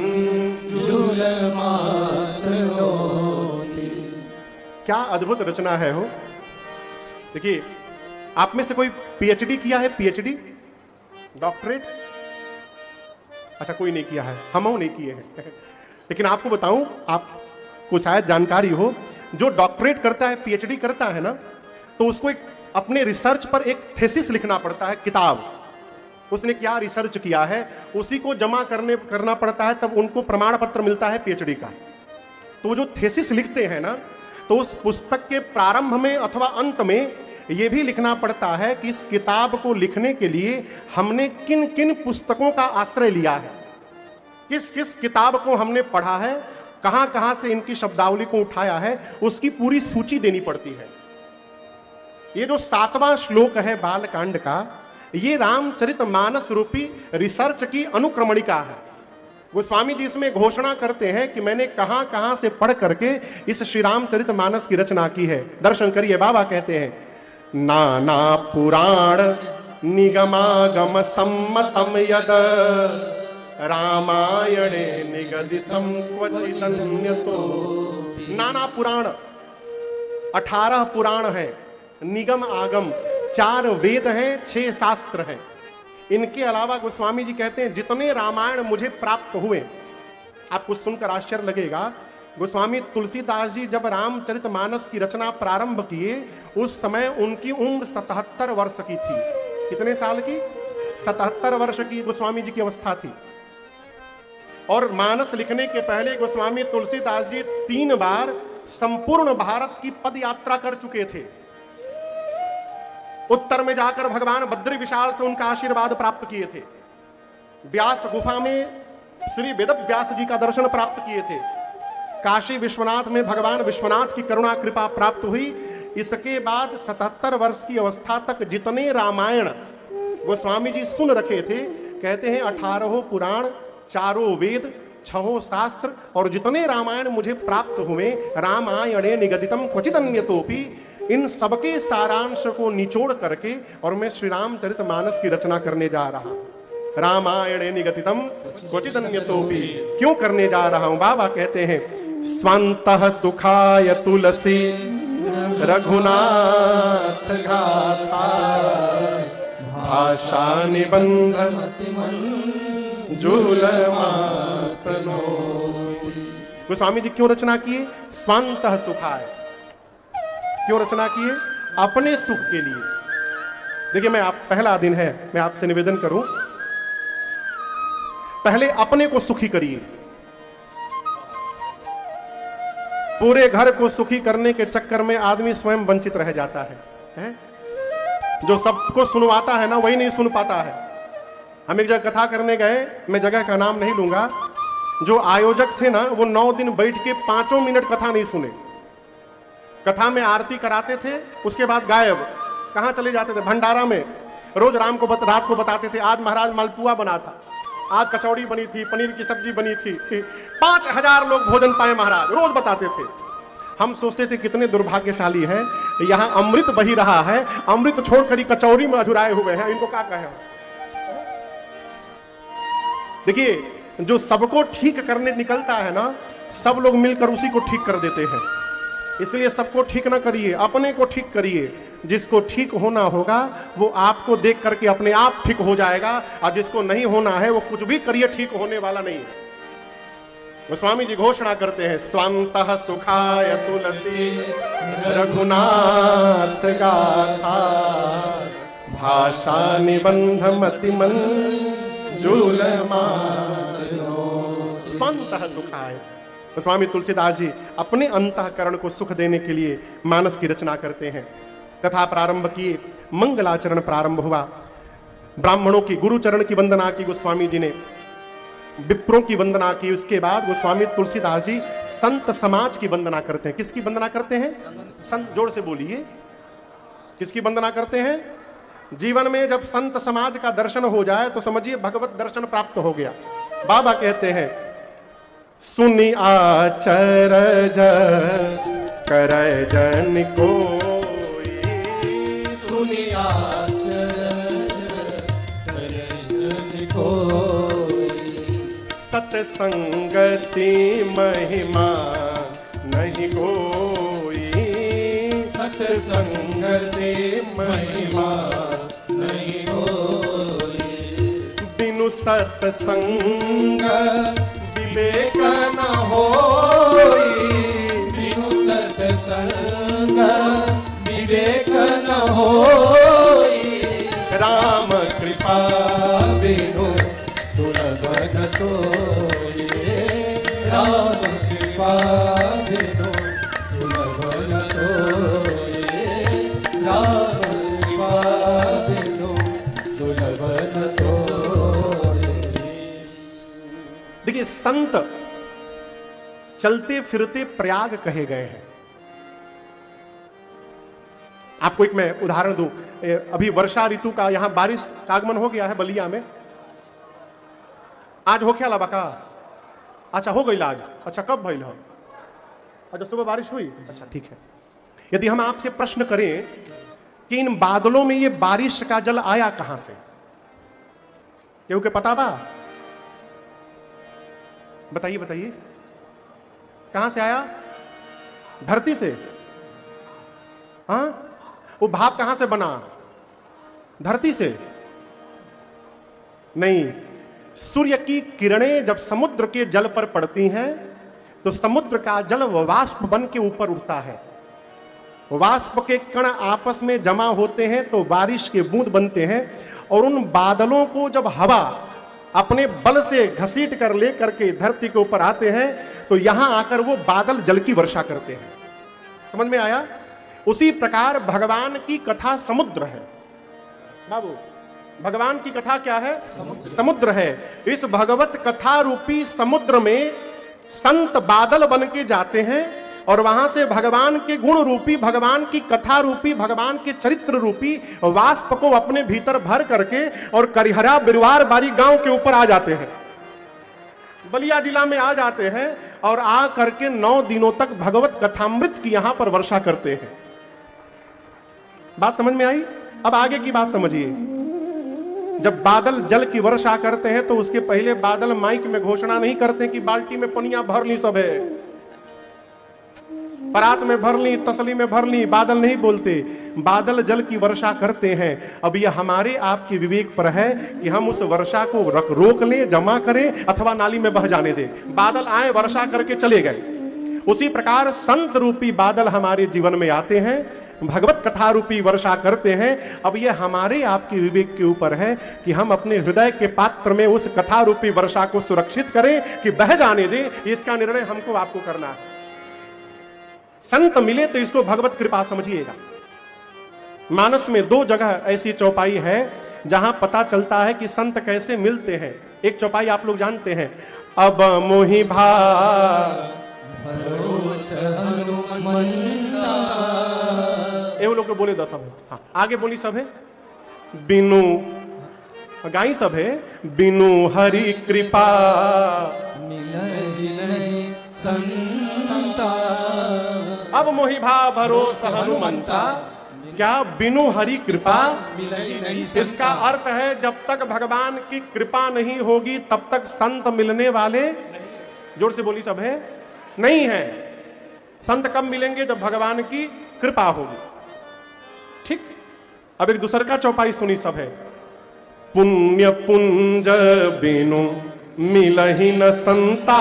झूल मातनो। क्या अद्भुत रचना है हो। देखिए, आप में से कोई पीएचडी किया है? PhD, doctorate? अच्छा, कोई नहीं किया है, हम नहीं किए हैं। लेकिन आपको बताऊं, आपको शायद जानकारी हो, जो डॉक्टरेट करता है, पीएचडी करता है ना, तो उसको एक अपने रिसर्च पर एक थेसिस लिखना पड़ता है, किताब। उसने क्या रिसर्च किया है उसी को जमा करना पड़ता है, तब उनको प्रमाण पत्र मिलता है पीएचडी का। तो जो थेसिस लिखते हैं ना, तो उस पुस्तक के प्रारंभ में अथवा अंत में यह भी लिखना पड़ता है कि इस किताब को लिखने के लिए हमने किन किन पुस्तकों का आश्रय लिया है, किस किस किताब को हमने पढ़ा है, कहां कहां से इनकी शब्दावली को उठाया है, उसकी पूरी सूची देनी पड़ती है। ये जो 7वां श्लोक है बालकांड का, ये रामचरितमानस रूपी रिसर्च की अनुक्रमणिका है। गोस्वामी जी इसमें घोषणा करते हैं कि मैंने कहां कहां से पढ़ करके इस श्री रामचरितमानस की रचना की है। दर्शन करिए, बाबा कहते हैं नाना पुराण निगमागम सम्मतम यद रामायणे निगदितम क्वचिदन्यतो। नाना पुराण, 18 पुराण है, निगम आगम 4 वेद हैं, 6 शास्त्र हैं। इनके अलावा गोस्वामी जी कहते हैं जितने रामायण मुझे प्राप्त हुए, आपको सुनकर आश्चर्य लगेगा, गोस्वामी तुलसीदास जी जब रामचरितमानस की रचना प्रारंभ किए, उस समय उनकी उम्र 77 वर्ष की थी। कितने साल की? 77 वर्ष की गोस्वामी जी की अवस्था थी। और मानस लिखने के पहले गोस्वामी तुलसीदास जी 3 बार संपूर्ण भारत की पद यात्रा कर चुके थे। उत्तर में जाकर भगवान बद्री विशाल से उनका आशीर्वाद प्राप्त किए थे। व्यास गुफा में श्री वेद व्यास जी का दर्शन प्राप्त किए थे। काशी विश्वनाथ में भगवान विश्वनाथ की करुणा कृपा प्राप्त हुई। इसके बाद 77 वर्ष की अवस्था तक जितने रामायण गोस्वामी जी सुन रखे थे, कहते हैं 18 पुराण, 4 वेद, 6 शास्त्र, और जितने रामायण मुझे प्राप्त हुए, रामायणे निगदितम क्वचिदन्यतोपि, इन सबके सारांश को निचोड़ करके और मैं श्री रामचरितमानस की रचना करने जा रहा हूं। रामायणे निगदितम क्वचिदन्यतोपि क्यों करने जा रहा हूं? बाबा कहते हैं स्वान्तः सुखाय तुलसी रघुनाथ गाथा भाषा निबंध मंजूल मातनो। गोस्वामी जी क्यों रचना किए? स्वांतः सुखाय। क्यों रचना किए? अपने सुख के लिए। देखिए, पहला दिन है, मैं आपसे निवेदन करूं, पहले अपने को सुखी करिए। पूरे घर को सुखी करने के चक्कर में आदमी स्वयं वंचित रह जाता है? जो सबको सुनवाता है ना, वही नहीं सुन पाता है। हम एक जगह कथा करने गए, मैं जगह का नाम नहीं लूंगा। जो आयोजक थे ना, वो 9 दिन बैठ के 5 मिनट कथा नहीं सुने। कथा में आरती कराते थे, उसके बाद गायब। कहां चले जाते थे? भंडारा में। रोज रात को बताते थे, आज महाराज मालपुआ बना था, आज कचौड़ी बनी थी, पनीर की सब्जी बनी थी, 5000 लोग भोजन पाए महाराज, रोज बताते थे। हम सोचते थे कितने दुर्भाग्यशाली हैं, यहां अमृत बही रहा है, अमृत छोड़कर कचौरी में अधुराए हुए हैं, इनको क्या कहें। देखिए, जो सबको ठीक करने निकलता है ना, सब लोग मिलकर उसी को ठीक कर देते हैं। इसलिए सबको ठीक ना करिए, अपने को ठीक करिए। जिसको ठीक होना होगा वो आपको देख करके अपने आप ठीक हो जाएगा, और जिसको नहीं होना है वो कुछ भी करिए, ठीक होने वाला नहीं है। गोस्वामी जी घोषणा करते हैं, स्वांतः सुखाय तुलसी रघुनाथ गाथा भाषा निबंध मति मंजूल मातनो। स्वांतः सुखाय। स्वामी तुलसीदास जी अपने अंतःकरण को सुख देने के लिए मानस की रचना करते हैं। कथा प्रारंभ किए, मंगलाचरण प्रारंभ हुआ। ब्राह्मणों की गुरुचरण की वंदना की गोस्वामी जी ने, विप्रों की वंदना की। उसके बाद गोस्वामी तुलसीदास जी संत समाज की वंदना करते हैं। किसकी वंदना करते हैं? संत। जोर से बोलिए, किसकी वंदना करते हैं? जीवन में जब संत समाज का दर्शन हो जाए तो समझिए भगवत दर्शन प्राप्त हो गया। बाबा कहते हैं, सुनि आचरज करय जन कोई, सुनि आचरज करय जन कोई, सत्संगति महिमा नहीं कोई, सत्संगति महिमा नहीं कोई, बिनु सत्संग विवेक न होई, बिनु सत्संग विवेक न होई, राम कृपा बिनु सुलभ न सोई, राम कृपा बिनु सुलभ न सोई, राम कृपा बिनु सुलभ न सोई। देखिए, संत चलते फिरते प्रयाग कहे गए हैं। आपको एक मैं उदाहरण दूं, अभी वर्षा ऋतु का यहां बारिश का आगमन हो गया है बलिया में। आज हो क्या लबका? अच्छा, हो गई आज। अच्छा, कब भइल हो? अच्छा, सुबह बारिश हुई। अच्छा, ठीक है। यदि हम आपसे प्रश्न करें कि इन बादलों में ये बारिश का जल आया कहां से, केहू के पता बा? बताइए बताइए, कहां से आया? धरती से? हाँ, वो भाप कहां से बना? धरती से नहीं। सूर्य की किरणें जब समुद्र के जल पर पड़ती हैं तो समुद्र का जल वाष्प बन के ऊपर उठता है। वाष्प के कण आपस में जमा होते हैं तो बारिश के बूंद बनते हैं, और उन बादलों को जब हवा अपने बल से घसीट कर ले करके धरती के ऊपर आते हैं तो यहां आकर वो बादल जल की वर्षा करते हैं। समझ में आया? उसी प्रकार भगवान की कथा समुद्र है। बाबू, भगवान की कथा क्या है? समुद्र है। इस भगवत कथा रूपी समुद्र में संत बादल बन के जाते हैं और वहां से भगवान के गुण रूपी, भगवान की कथा रूपी, भगवान के चरित्र रूपी वाष्प को अपने भीतर भर करके और करिहरा बिरवार बारी गांव के ऊपर आ जाते हैं, बलिया जिला में आ जाते हैं और आ करके 9 दिनों तक भगवत कथामृत की यहां पर वर्षा करते हैं। बात समझ में आई? अब आगे की बात समझिए। जब बादल जल की वर्षा करते हैं तो उसके पहले बादल माइक में घोषणा नहीं करते कि बाल्टी में पनिया भर ली सब है। परात में भर ली, तसली में भर ली, बादल नहीं बोलते, बादल जल की वर्षा करते हैं। अब यह हमारे आपके विवेक पर है कि हम उस वर्षा को रोक लें, जमा करें अथवा नाली में बह जाने दें। बादल आए, वर्षा करके चले गए। उसी प्रकार संत रूपी बादल हमारे जीवन में आते हैं, भगवत कथा रूपी वर्षा करते हैं। अब यह हमारे आपके विवेक के ऊपर है कि हम अपने हृदय के पात्र में उस कथा रूपी वर्षा को सुरक्षित करें कि बह जाने दें। इसका निर्णय हमको आपको करना है। संत मिले तो इसको भगवत कृपा समझिएगा। मानस में 2 जगह ऐसी चौपाई है जहां पता चलता है कि संत कैसे मिलते हैं। एक चौपाई आप लोग जानते हैं, अब मोहि वो लोग बोले 10 सब है। हाँ, आगे बोली सब है, बिनु गाई सब है, बिनु हरि कृपा मिलहि नहीं संता। अब मोहि भाव भरोस हनुमंता। क्या बिनु हरि कृपा मिलहि नहीं इसका अर्थ है जब तक भगवान की कृपा नहीं होगी तब तक संत मिलने वाले, जोर से बोली सब है, नहीं है। संत कब मिलेंगे? जब भगवान की कृपा होगी। ठीक। अब एक दूसर का चौपाई सुनी सब है, पुण्य पुंज बिनु मिलहि न संता,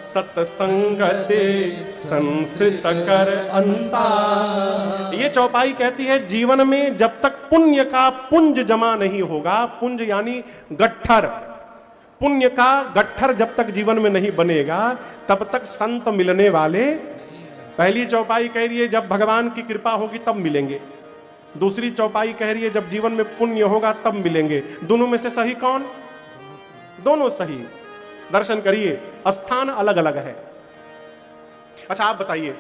सत्संगते संस्कृत कर अंता। ये चौपाई कहती है जीवन में जब तक पुण्य का पुंज जमा नहीं होगा, पुंज यानी गट्ठर, पुण्य का गट्ठर जब तक जीवन में नहीं बनेगा तब तक संत मिलने वाले। पहली चौपाई कह रही है जब भगवान की कृपा होगी तब मिलेंगे। दूसरी चौपाई कह रही है जब जीवन में पुण्य होगा तब मिलेंगे। दोनों में से सही कौन? दोनों सही। दर्शन करिए, स्थान अलग अलग है। अच्छा आप बताइए,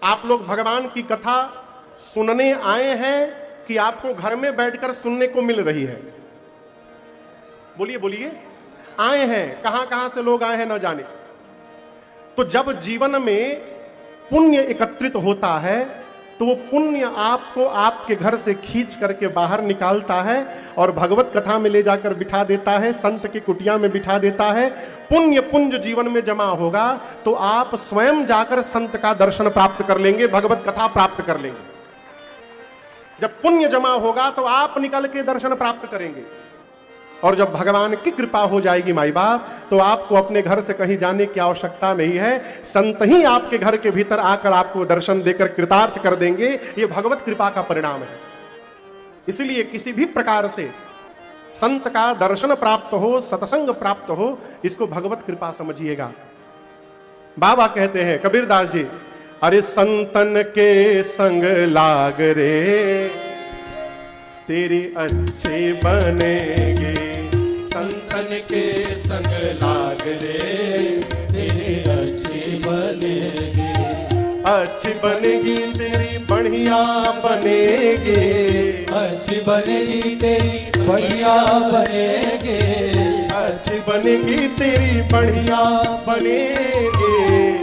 आप लोग भगवान की कथा सुनने आए हैं कि आपको घर में बैठकर सुनने को मिल रही है? बोलिए बोलिए। आए हैं, कहां कहां से लोग आए हैं न जाने। तो जब जीवन में पुण्य एकत्रित होता है तो वो पुण्य आपको आपके घर से खींच करके बाहर निकालता है और भगवत कथा में ले जाकर बिठा देता है, संत की कुटिया में बिठा देता है। पुण्य पुंज जीवन में जमा होगा तो आप स्वयं जाकर संत का दर्शन प्राप्त कर लेंगे, भगवत कथा प्राप्त कर लेंगे। जब पुण्य जमा होगा तो आप निकल के दर्शन प्राप्त करेंगे। और जब भगवान की कृपा हो जाएगी माई बाप, तो आपको अपने घर से कहीं जाने की आवश्यकता नहीं है। संत ही आपके घर के भीतर आकर आपको दर्शन देकर कृतार्थ कर देंगे। ये भगवत कृपा का परिणाम है। इसलिए किसी भी प्रकार से संत का दर्शन प्राप्त हो, सत्संग प्राप्त हो, इसको भगवत कृपा समझिएगा। बाबा कहते हैं कबीरदास जी, अरे संतन के संग लाग रे तेरे अच्छे बनेंगे, संतन के संग लाग रे तेरे अच्छे बनेंगे। अच्छी बनेगी तेरी बढ़िया बनेगी, अच्छी बनेगी तेरी बढ़िया बनेगी, अच्छी बनेगी तेरी बढ़िया बनेगी,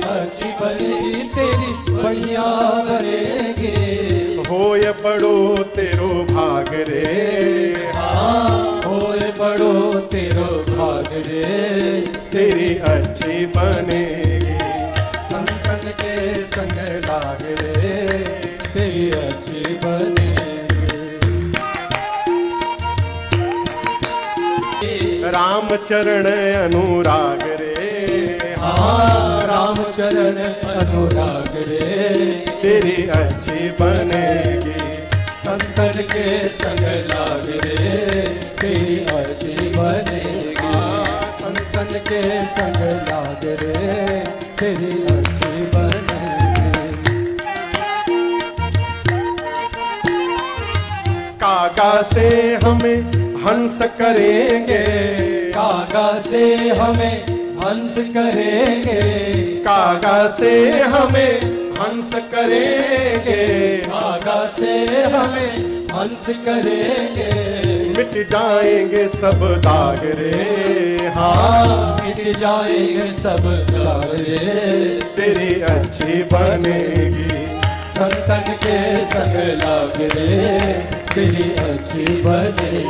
अच्छी बनेगी तेरी बढ़िया बनेगी। होय बड़ो तेरो भाग रे, हाँ होए बड़ो तेरो भाग रे तेरी अच्छी बनेगी। संतन के संग लाग रे तेरी अच्छी बनेगी। राम चरण अनुराग रे, हाँ राम चरण अनुराग रे तेरी अच्छी बनेगी। संतन के संग लाग रे तेरी अच्छी बनेगी। संतन के संग लाग रे तेरी अच्छी बनेगी। कागा से हमें हंस करेंगे, कागा से हमें हंस करेंगे, कागा से हमें हंस करेंगे, कागा से हमें हंस करेंगे। मिट जाएंगे सब दाग रे, हाँ मिट जाएंगे सब दाग रे तेरी अच्छी बनेगी। संतन के संग लाग रे तेरी अच्छी बनेगी।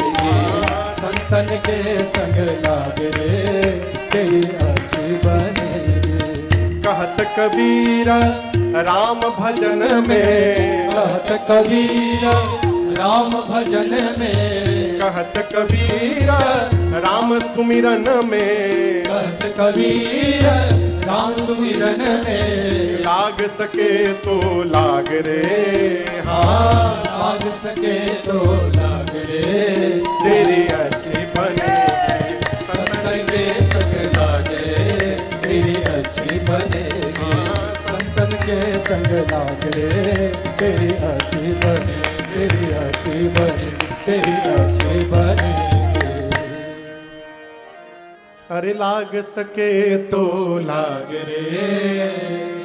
संतन के संग लाग रे तेरी अच्छी बनेगी। कबीर राम भजन में, कहत कबीर राम भजन में, कहत कबीर राम सुमिरन में, कहत कबीर राम सुमिरन में, लाग सके तो लाग रे, हाँ लाग सके तो लाग रे, तेरी अच्छी बने संतन के संग लागे, तेरी अच्छी बनेगी, संतन के संग लागे, तेरी अच्छी बने, तेरी अच्छी बने, तेरी अच्छी बनेगी। अरे लाग सके तो लाग रे,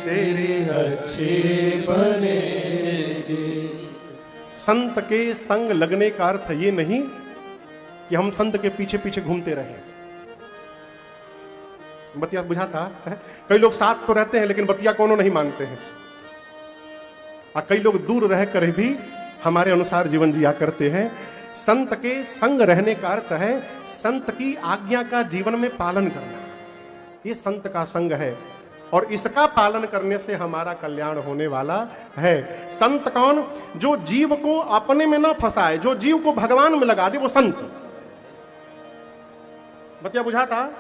तेरी अच्छी बनेगी। संत के संग लगने का अर्थ ये नहीं कि हम संत के पीछे पीछे घूमते रहें। बतिया बुझाता है? कई लोग साथ तो रहते हैं लेकिन बतिया कोनो नहीं मानते हैं, और कई लोग दूर रह कर भी हमारे अनुसार जीवन जिया करते हैं। संत के संग रहने का अर्थ है संत की आज्ञा का जीवन में पालन करना, ये संत का संग है, और इसका पालन करने से हमारा कल्याण होने वाला है। संत कौन? जो जीव को अपने में ना फंसाए, जो जीव को भगवान में लगा दे, वो संत। बतिया बुझाता?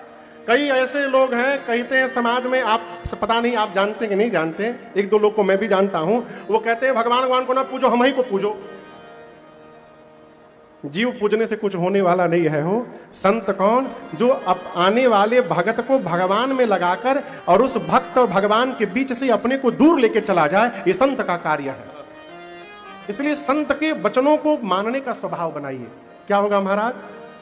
कई ऐसे लोग हैं, कहते हैं समाज में, आप पता नहीं आप जानते कि नहीं जानते, एक दो लोग को मैं भी जानता हूं, वो कहते हैं भगवान भगवान को ना पूजो, हम ही को पूजो। जीव पूजने से कुछ होने वाला नहीं है। हो संत कौन? जो अब आने वाले भगत को भगवान में लगाकर और उस भक्त और भगवान के बीच से अपने को दूर लेके चला जाए, ये संत का कार्य है। इसलिए संत के वचनों को मानने का स्वभाव बनाइए। क्या होगा महाराज?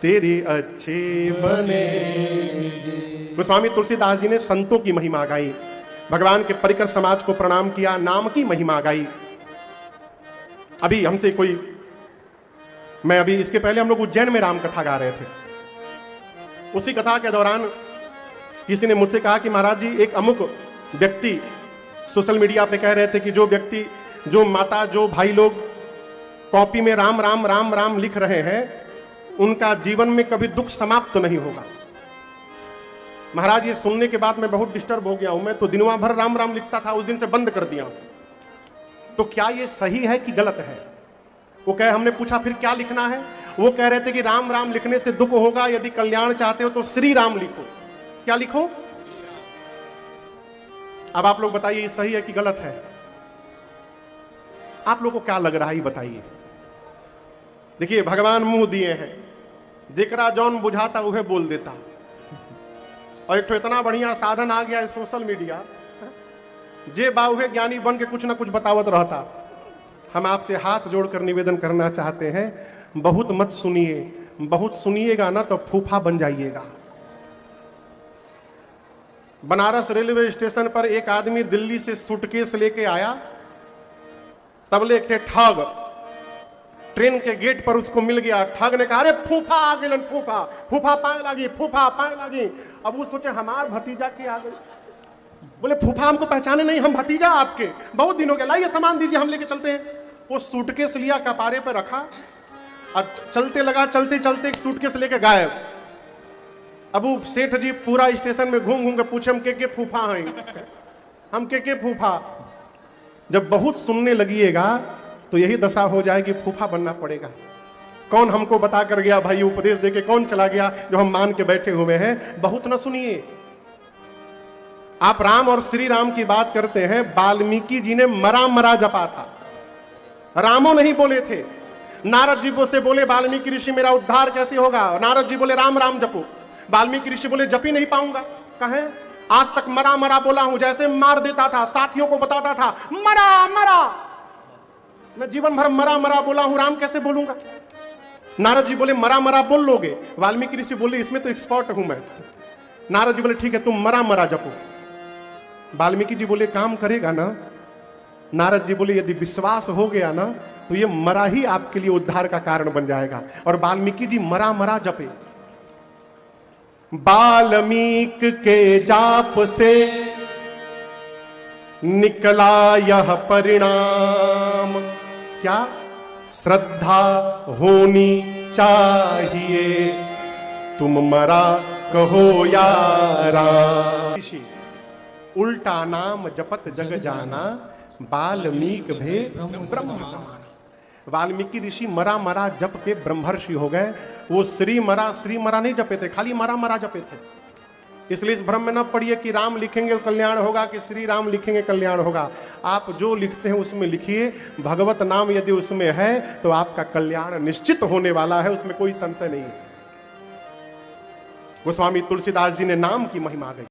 तेरी अच्छी बनेगी। गोस्वामी तुलसीदास जी ने संतों की महिमा गाई, भगवान के परिकर समाज को प्रणाम किया, नाम की महिमा गाई। अभी हमसे कोई, मैं अभी इसके पहले हम लोग उज्जैन में राम कथा गा रहे थे, उसी कथा के दौरान किसी ने मुझसे कहा कि महाराज जी एक अमुक व्यक्ति सोशल मीडिया पे कह रहे थे कि जो व्यक्ति, जो माता, जो भाई लोग कॉपी में राम राम राम राम लिख रहे हैं, उनका जीवन में कभी दुख समाप्त तो नहीं होगा। महाराज ये सुनने के बाद मैं बहुत डिस्टर्ब हो गया हूं। मैं तो दिनवा भर राम राम लिखता था, उस दिन से बंद कर दिया। तो क्या ये सही है कि गलत है? वो कहे, हमने पूछा फिर क्या लिखना है? वो कह रहे थे कि राम राम लिखने से दुख होगा, यदि कल्याण चाहते हो तो श्री राम लिखो। क्या लिखो? अब आप लोग बताइए ये सही है कि गलत है? आप लोगों को क्या लग रहा है बताइए। देखिए भगवान मुंह दिए हैं, जेकरा जौन बुझाता वह बोल देता, और एक तो इतना बढ़िया साधन आ गया है सोशल मीडिया, जे बाहुए ज्ञानी बन के कुछ ना कुछ बतावत रहता। हम आपसे हाथ जोड़कर निवेदन करना चाहते हैं, बहुत मत सुनिए, बहुत सुनिएगा ना तो फूफा बन जाइएगा। बनारस रेलवे स्टेशन पर एक आदमी दिल्ली से सूटकेस लेके आया, तबले एक ठग ट्रेन के गेट पर उसको मिल गया। ठग ने कहा, अरे फूफा आ गए, फूफा फूफा पाए लगी, फूफा पाए लगी। अब वो सोचे हमार भतीजा के आ गए। बोले फूफा हमको पहचाने नहीं, हम भतीजा आपके, बहुत दिन हो गया, लाइए सामान दीजिए हम लेके चलते हैं। वो सूटकेस लिया, कपारे पे रखा और चलते लगा, चलते चलते एक सूटकेस लेके गायब। अब वो सेठ जी पूरा स्टेशन में घूम घूम के पूछे, हम के फूफा हैं, हम के फूफा। जब बहुत सुनने लगिएगा तो यही दशा हो जाएगी, फूफा बनना पड़ेगा। कौन हमको बता कर गया भाई, उपदेश देके कौन चला गया जो हम मान के बैठे हुए हैं? बहुत न सुनिए। आप राम और श्री राम की बात करते हैं, वाल्मीकि जी ने मरा मरा जपा था, रामो नहीं बोले थे। नारद जी से बोले वाल्मीकि ऋषि मेरा उद्धार कैसे होगा? नारद जी बोले राम राम जपो। वाल्मीकि ऋषि बोले जप ही नहीं पाऊंगा। कहें आज तक मरा मरा बोला हूं, जैसे मार देता था, साथियों को बताता था मरा मरा, मैं जीवन भर मरा मरा बोला हूं, राम कैसे बोलूंगा? नारद जी बोले मरा मरा बोल लोगे? वाल्मीकि ऋषि बोले इसमें तो एक्सपर्ट हूं मैं। नारद जी बोले ठीक है तुम मरा मरा जपो। वाल्मीकि जी बोले काम करेगा ना? नारद जी बोले यदि विश्वास हो गया ना तो ये मरा ही आपके लिए उद्धार का कारण बन जाएगा। और वाल्मीकि जी मरा मरा जपे। वाल्मीक के जाप से निकला यह परिणाम, क्या? श्रद्धा होनी चाहिए, तुम मरा कहो या राम। उल्टा नाम जपत जग जाना, वाल्मीकि भे ब्रह्म समाना। वाल्मीकि ऋषि मरा मरा जप के ब्रह्मर्षि हो गए। वो श्री मरा नहीं जपे थे, खाली मरा जपे थे। इसलिए इस भ्रम में न पड़िए कि राम लिखेंगे कल्याण होगा, कि श्री राम लिखेंगे कल्याण होगा। आप जो लिखते हैं उसमें लिखिए, भगवत नाम यदि उसमें है तो आपका कल्याण निश्चित होने वाला है, उसमें कोई संशय नहीं है। गोस्वामी तुलसीदास जी ने नाम की महिमा गई।